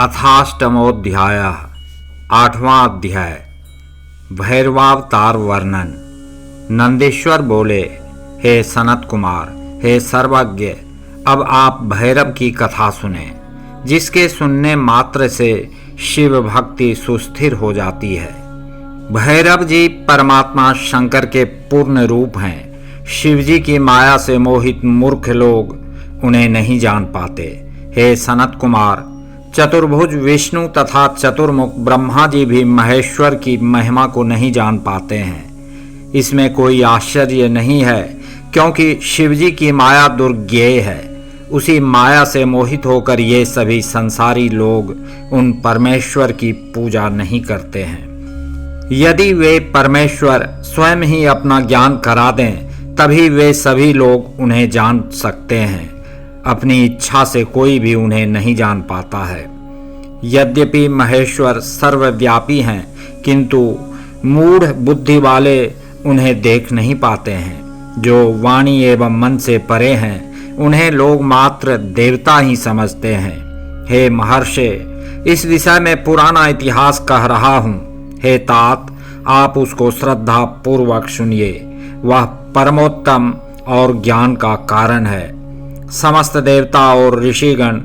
अथाष्टमोऽध्यायः। 8वां अध्याय। भैरवावतार वर्णन। नंदीश्वर बोले, हे सनत कुमार, हे सर्वज्ञ, अब आप भैरव की कथा सुने, जिसके सुनने मात्र से शिव भक्ति सुस्थिर हो जाती है। भैरव जी परमात्मा शंकर के पूर्ण रूप हैं। शिव जी की माया से मोहित मूर्ख लोग उन्हें नहीं जान पाते। हे सनत कुमार, चतुर्भुज विष्णु तथा चतुर्मुख ब्रह्मा जी भी महेश्वर की महिमा को नहीं जान पाते हैं। इसमें कोई आश्चर्य नहीं है, क्योंकि शिवजी की माया दुर्ज्ञेय है। उसी माया से मोहित होकर ये सभी संसारी लोग उन परमेश्वर की पूजा नहीं करते हैं। यदि वे परमेश्वर स्वयं ही अपना ज्ञान करा दें, तभी वे सभी लोग उन्हें जान सकते हैं। अपनी इच्छा से कोई भी उन्हें नहीं जान पाता है। यद्यपि महेश्वर सर्वव्यापी हैं, किंतु मूढ़ बुद्धि वाले उन्हें देख नहीं पाते हैं। जो वाणी एवं मन से परे हैं, उन्हें लोग मात्र देवता ही समझते हैं। हे महर्षि, इस विषय में पुराना इतिहास कह रहा हूँ। हे तात, आप उसको श्रद्धा पूर्वक सुनिए। वह परमोत्तम और ज्ञान का कारण है। समस्त देवता और ऋषिगण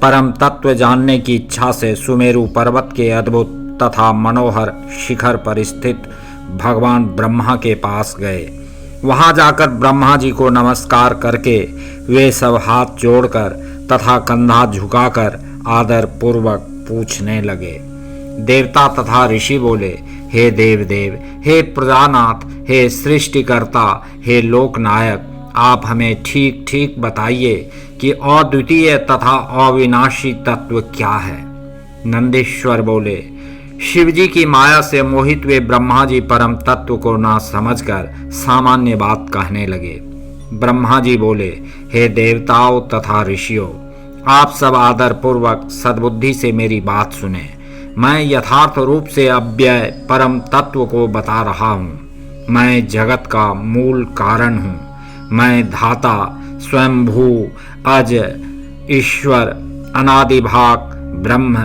परम तत्व जानने की इच्छा से सुमेरु पर्वत के अद्भुत तथा मनोहर शिखर पर स्थित भगवान ब्रह्मा के पास गए। वहां जाकर ब्रह्मा जी को नमस्कार करके वे सब हाथ जोड़कर तथा कंधा झुकाकर आदर पूर्वक पूछने लगे। देवता तथा ऋषि बोले, हे देवदेव, हे प्रजानाथ, हे सृष्टिकर्ता, हे लोकनायक, आप हमें ठीक ठीक बताइए कि अद्वितीय तथा अविनाशी तत्व क्या है। नंदीश्वर बोले, शिवजी की माया से मोहित वे ब्रह्मा जी परम तत्व को ना समझकर सामान्य बात कहने लगे। ब्रह्मा जी बोले, हे देवताओं तथा ऋषियों, आप सब आदर पूर्वक सद्बुद्धि से मेरी बात सुने। मैं यथार्थ रूप से अव्यय परम तत्व को बता रहा हूँ। मैं जगत का मूल कारण हूँ। मैं धाता, स्वयंभू, अज, ईश्वर, अनादिभाग, ब्रह्म,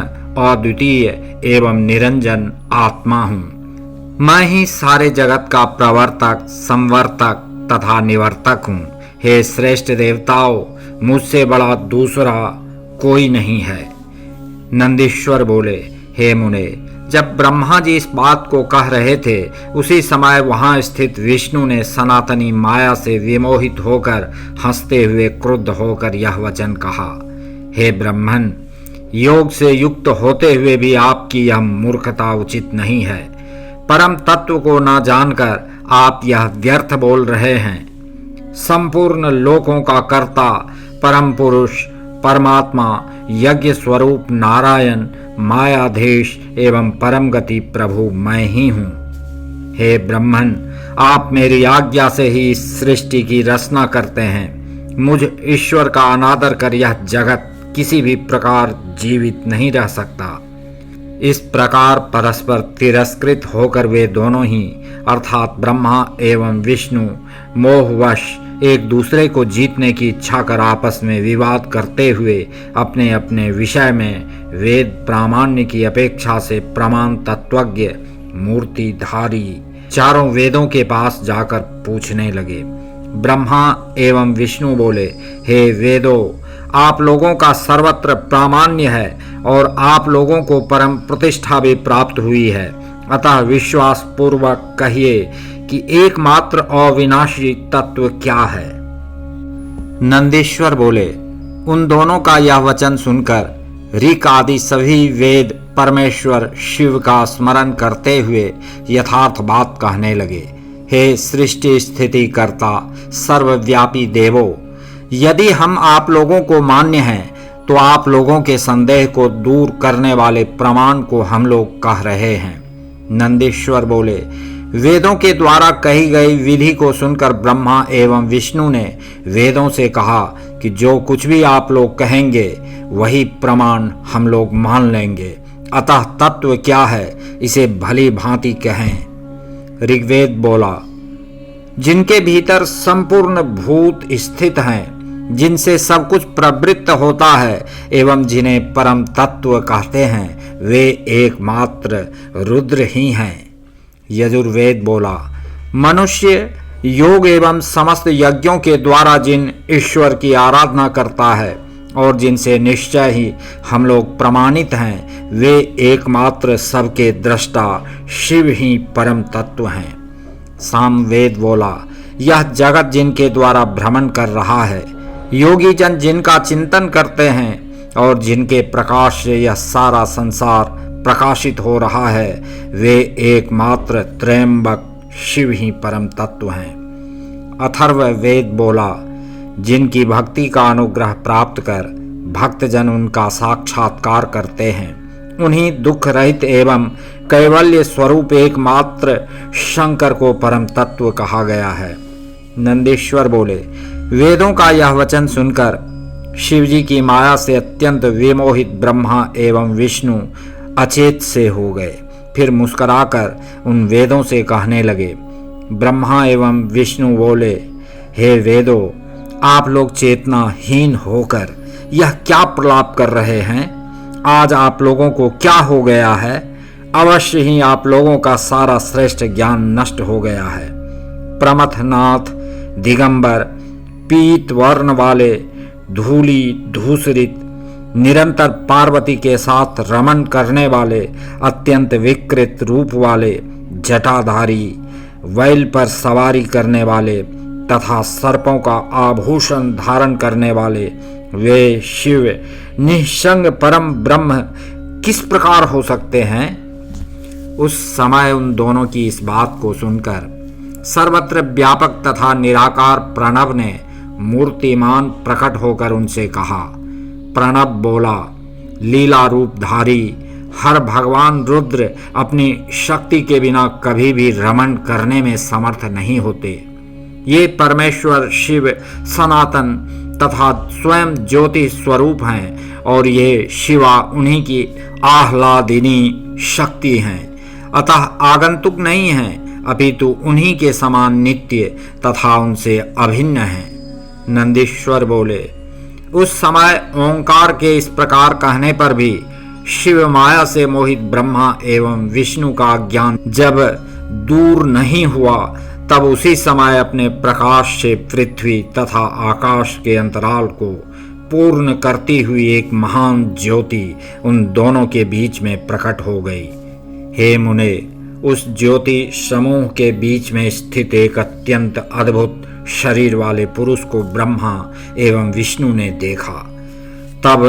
अद्वितीय एवं निरंजन आत्मा हूँ। मैं ही सारे जगत का प्रवर्तक, संवर्तक तथा निवर्तक हूँ। हे श्रेष्ठ देवताओं, मुझसे बड़ा दूसरा कोई नहीं है। नंदीश्वर बोले, हे मुने, जब ब्रह्मा जी इस बात को कह रहे थे, उसी समय वहां स्थित विष्णु ने सनातनी माया से विमोहित होकर हंसते हुए क्रुद्ध होकर यह वचन कहा, हे ब्रह्मन, योग से युक्त होते हुए भी आपकी यह मूर्खता उचित नहीं है। परम तत्व को न जानकर आप यह व्यर्थ बोल रहे हैं। संपूर्ण लोकों का कर्ता परम पुरुष परमात्मा, यज्ञ स्वरूप नारायण, मायाधीश एवं परम गति प्रभु मैं ही हूँ। हे ब्रह्मन, आप मेरी आज्ञा से ही इस सृष्टि की रचना करते हैं। मुझ ईश्वर का अनादर कर यह जगत किसी भी प्रकार जीवित नहीं रह सकता। इस प्रकार परस्पर तिरस्कृत होकर वे दोनों ही अर्थात ब्रह्मा एवं विष्णु मोहवश एक दूसरे को जीतने की इच्छा कर आपस में विवाद करते हुए अपने अपने विषय में वेद प्रामाण्य की अपेक्षा से प्रमाण तत्वज्ञ मूर्तिधारी चारों वेदों के पास जाकर पूछने लगे। ब्रह्मा एवं विष्णु बोले, हे वेदों, आप लोगों का सर्वत्र प्रामाण्य है और आप लोगों को परम प्रतिष्ठा भी प्राप्त हुई है। अतः विश्वास पूर्वक कहिए कि एकमात्र अविनाशी तत्व क्या है। नंदीश्वर बोले, उन दोनों का यह वचन सुनकर ऋक आदि सभी वेद परमेश्वर शिव का स्मरण करते हुए यथार्थ बात कहने लगे। हे सृष्टि स्थिति कर्ता सर्वव्यापी देवो, यदि हम आप लोगों को मान्य हैं, तो आप लोगों के संदेह को दूर करने वाले प्रमाण को हम लोग कह रहे हैं। नंदीश्वर बोले, वेदों के द्वारा कही गई विधि को सुनकर ब्रह्मा एवं विष्णु ने वेदों से कहा कि जो कुछ भी आप लोग कहेंगे वही प्रमाण हम लोग मान लेंगे। अतः तत्व क्या है, इसे भली भांति कहें। ऋग्वेद बोला, जिनके भीतर संपूर्ण भूत स्थित हैं, जिनसे सब कुछ प्रवृत्त होता है एवं जिन्हें परम तत्व कहते हैं, वे एकमात्र रुद्र ही हैं। यजुर्वेद बोला, मनुष्य योग एवं समस्त यज्ञों के द्वारा जिन ईश्वर की आराधना करता है और जिनसे निश्चय ही हम लोग प्रमाणित हैं, वे एकमात्र सबके दृष्टा शिव ही परम तत्व हैं। सामवेद बोला, यह जगत जिनके द्वारा भ्रमण कर रहा है, योगी जन जिनका चिंतन करते हैं और जिनके प्रकाश से यह सारा संसार प्रकाशित हो रहा है, वे एकमात्र त्रयंबक शिव ही परम तत्व हैं। अथर्व वेद बोला, जिनकी भक्ति का अनुग्रह प्राप्त कर भक्तजन उनका साक्षात्कार करते हैं, उन्हीं दुख रहित एवं कैवल्य स्वरूप एकमात्र शंकर को परम तत्व कहा गया है। नंदीश्वर बोले, वेदों का यह वचन सुनकर शिवजी की माया से अत्यंत विमोहित ब्रह्मा एवं विष्णु अचेत से हो गए। फिर मुस्कुराकर उन वेदों से कहने लगे। ब्रह्मा एवं विष्णु बोले, हे वेदों, आप लोग चेतनाहीन होकर यह क्या प्रलाप कर रहे हैं? आज आप लोगों को क्या हो गया है? अवश्य ही आप लोगों का सारा श्रेष्ठ ज्ञान नष्ट हो गया है। प्रमथनाथ, दिगंबर, पीत वर्ण वाले, धूली धूसरित, निरंतर पार्वती के साथ रमण करने वाले, अत्यंत विकृत रूप वाले, जटाधारी, बैल पर सवारी करने वाले तथा सर्पों का आभूषण धारण करने वाले, वे शिव निःसंग परम ब्रह्म किस प्रकार हो सकते हैं? उस समय उन दोनों की इस बात को सुनकर सर्वत्र व्यापक तथा निराकार प्रणव ने मूर्तिमान प्रकट होकर उनसे कहा। प्रणव बोला, लीला रूपधारी हर भगवान रुद्र अपनी शक्ति के बिना कभी भी रमण करने में समर्थ नहीं होते। ये परमेश्वर शिव सनातन तथा स्वयं ज्योति स्वरूप हैं और ये शिवा उन्हीं की आह्लादिनी शक्ति हैं, अतः आगंतुक नहीं हैं, अपितु उन्हीं के समान नित्य तथा उनसे अभिन्न हैं। नंदीश्वर बोले, उस समय ओंकार के इस प्रकार कहने पर भी शिव माया से मोहित ब्रह्मा एवं विष्णु का ज्ञान जब दूर नहीं हुआ, तब उसी समय अपने प्रकाश से पृथ्वी तथा आकाश के अंतराल को पूर्ण करती हुई एक महान ज्योति उन दोनों के बीच में प्रकट हो गई। हे मुने, उस ज्योति समूह के बीच में स्थित एक अत्यंत अद्भुत शरीर वाले पुरुष को ब्रह्मा एवं विष्णु ने देखा। तब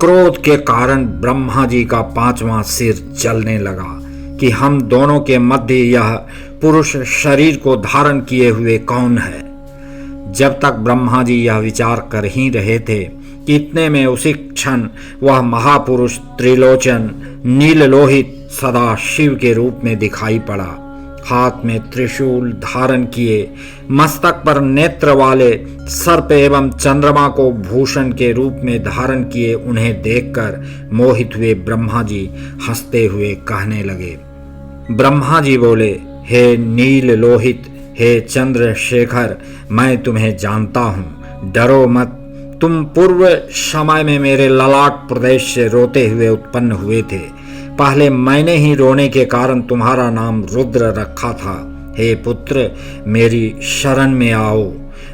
क्रोध के कारण ब्रह्मा जी का 5वां सिर जलने लगा कि हम दोनों के मध्य यह पुरुष शरीर को धारण किए हुए कौन है। जब तक ब्रह्मा जी यह विचार कर ही रहे थे कि इतने में उसी क्षण वह महापुरुष त्रिलोचन नीललोहित सदा शिव के रूप में दिखाई पड़ा। हाथ में त्रिशूल धारण किए, मस्तक पर नेत्र वाले सर्प एवं चंद्रमा को भूषण के रूप में धारण किए उन्हें देखकर मोहित हुए ब्रह्मा जी हंसते हुए कहने लगे। ब्रह्मा जी बोले, हे नील लोहित, हे चंद्रशेखर, मैं तुम्हें जानता हूँ, डरो मत। तुम पूर्व समय में मेरे ललाट प्रदेश से रोते हुए उत्पन्न हुए थे। पहले मैंने ही रोने के कारण तुम्हारा नाम रुद्र रखा था। हे पुत्र, मेरी शरण में आओ,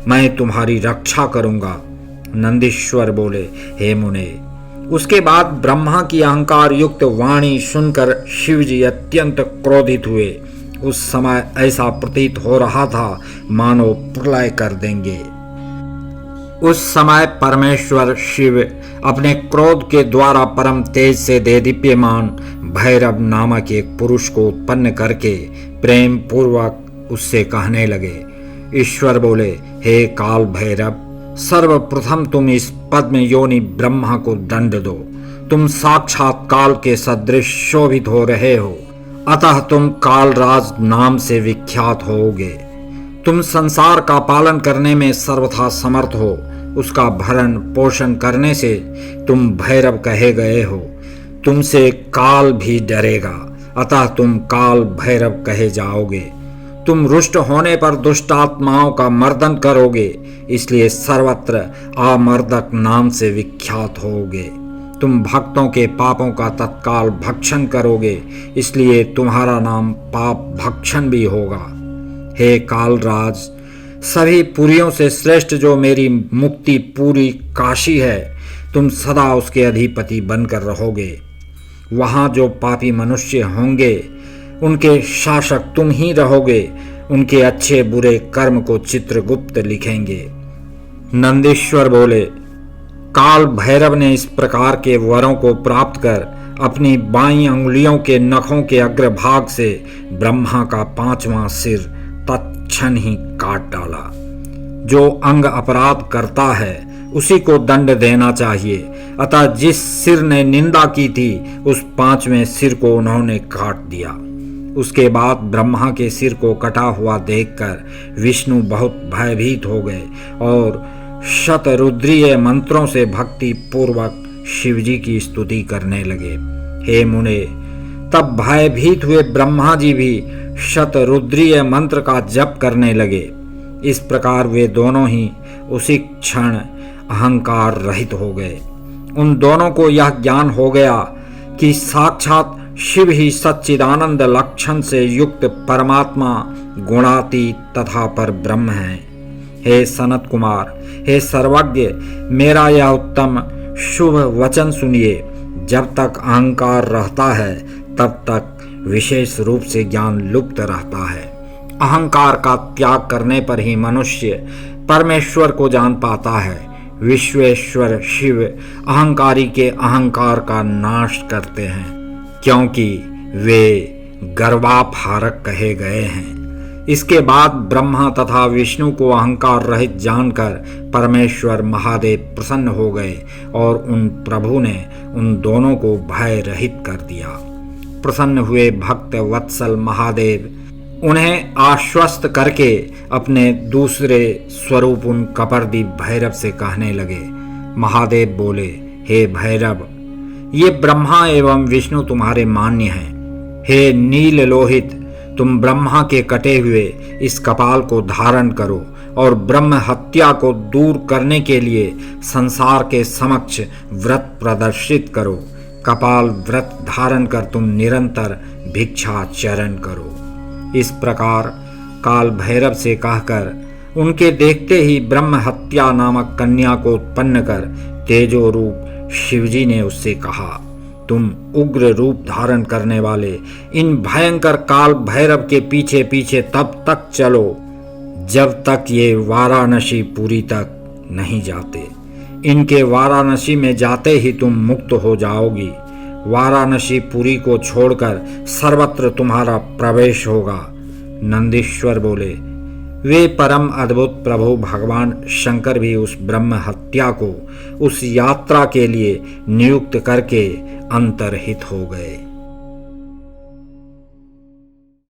मैं तुम्हारी रक्षा करूंगा। नंदीश्वर बोले, हे मुने। उसके बाद ब्रह्मा की अहंकार युक्त वाणी सुनकर शिवजी अत्यंत क्रोधित हुए। उस समय ऐसा प्रतीत हो रहा था मानो प्रलय कर देंगे। उस समय परमेश्वर शिव अपने क्रोध के द्वारा परम तेज से देदीप्यमान भैरव नामक एक पुरुष को उत्पन्न करके प्रेम पूर्वक उससे कहने लगे। ईश्वर बोले, हे काल भैरव, सर्वप्रथम तुम इस पद्म योनि ब्रह्मा को दंड दो। तुम साक्षात काल के सदृश शोभित हो रहे हो, अतः तुम कालराज नाम से विख्यात होगे। तुम संसार का पालन करने में सर्वथा समर्थ हो, उसका भरण पोषण करने से तुम भैरव कहे गए हो। तुमसे काल भी डरेगा, अतः तुम काल भैरव कहे जाओगे। तुम रुष्ट होने पर दुष्ट आत्माओं का मर्दन करोगे, इसलिए सर्वत्र आमर्दक नाम से विख्यात होगे। तुम भक्तों के पापों का तत्काल भक्षण करोगे, इसलिए तुम्हारा नाम पाप भक्षण भी होगा। हे कालराज, सभी पुरियों से श्रेष्ठ जो मेरी मुक्ति पूरी काशी है, तुम सदा उसके अधिपति बनकर रहोगे। वहाँ जो पापी मनुष्य होंगे उनके शासक तुम ही रहोगे। उनके अच्छे बुरे कर्म को चित्रगुप्त लिखेंगे। नंदीश्वर बोले, काल भैरव ने इस प्रकार के वरों को प्राप्त कर अपनी बाईं अंगुलियों के नखों के अग्रभाग से ब्रह्मा का 5वां सिर तत्क्षण ही काट डाला। जो अंग अपराध करता है उसी को दंड देना चाहिए, अतः जिस सिर ने निंदा की थी उस 5वें सिर को उन्होंने काट दिया। उसके बाद ब्रह्मा के सिर को कटा हुआ देखकर विष्णु बहुत भयभीत हो गए और शतरुद्रीय मंत्रों से भक्ति पूर्वक शिवजी की स्तुति करने लगे। हे मुने, तब भयभीत हुए ब्रह्मा जी भी शतरुद्रीय मंत्र का जप करने लगे। इस प्रकार वे दोनों ही उसी क्षण अहंकार रहित हो गए। उन दोनों को यह ज्ञान हो गया कि साक्षात शिव ही सच्चिदानंद लक्षण से युक्त परमात्मा गुणातीत तथा पर ब्रह्म है। हे सनत कुमार, हे सर्वज्ञ, मेरा यह उत्तम शुभ वचन सुनिए। जब तक अहंकार रहता है तब तक विशेष रूप से ज्ञान लुप्त रहता है। अहंकार का त्याग करने पर ही मनुष्य परमेश्वर को जान पाता है। विश्वेश्वर शिव अहंकारी के अहंकार का नाश करते हैं, क्योंकि वे गर्वापहारक कहे गए हैं। इसके बाद ब्रह्मा तथा विष्णु को अहंकार रहित जानकर परमेश्वर महादेव प्रसन्न हो गए और उन प्रभु ने उन दोनों को भय रहित कर दिया। प्रसन्न हुए भक्त वत्सल महादेव उन्हें आश्वस्त करके अपने दूसरे स्वरूप उन कपर्दी भैरव से कहने लगे। महादेव बोले, हे भैरव, ये ब्रह्मा एवं विष्णु तुम्हारे मान्य हैं। हे नील लोहित, तुम ब्रह्मा के कटे हुए इस कपाल को धारण करो और ब्रह्म हत्या को दूर करने के लिए संसार के समक्ष व्रत प्रदर्शित करो। कपाल व्रत धारण कर तुम निरंतर भिक्षाचरण करो। इस प्रकार काल भैरव से कहकर उनके देखते ही ब्रह्म हत्या नामक कन्या को उत्पन्न कर तेजो रूप शिवजी ने उससे कहा, तुम उग्र रूप धारण करने वाले इन भयंकर काल भैरव के पीछे पीछे तब तक चलो जब तक ये वाराणसी पुरी तक नहीं जाते। इनके वाराणसी में जाते ही तुम मुक्त हो जाओगी। वाराणसी पुरी को छोड़कर सर्वत्र तुम्हारा प्रवेश होगा। नंदीश्वर बोले, वे परम अद्भुत प्रभु भगवान शंकर भी उस ब्रह्म हत्या को उस यात्रा के लिए नियुक्त करके अंतर्हित हो गए।